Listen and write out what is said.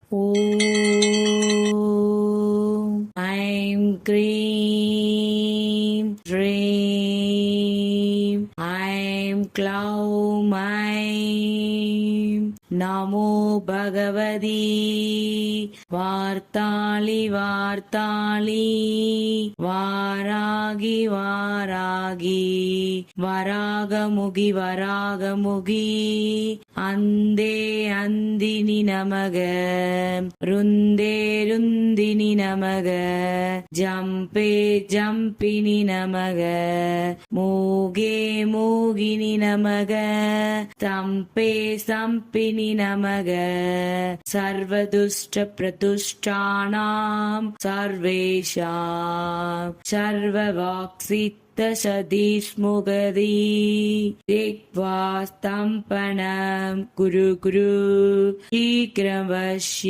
Om I'm cream ஸ்ரீம் I'm க்ளௌம் I'm நமோ பகவதி வார்த்தாளி வார்த்தாளி வாராகி வாராகி வராகமுகி வராகமுகி அந்தே அந்தினி நமக ருந்தே ருந்தினி நமக ஜம்பே ஜம்பினி நமக மூகே மூகினி நமக தம்பே சம்பினி நமக சர்வதுஷ்ட பிரதுஷ்டானாம் சர்வேஷாம் சர்வவாக்சித் சதீஷ்முகதி திக்வா ஸ்தம்பனம் குரு குரு சீக்கிரம் வஷ்ய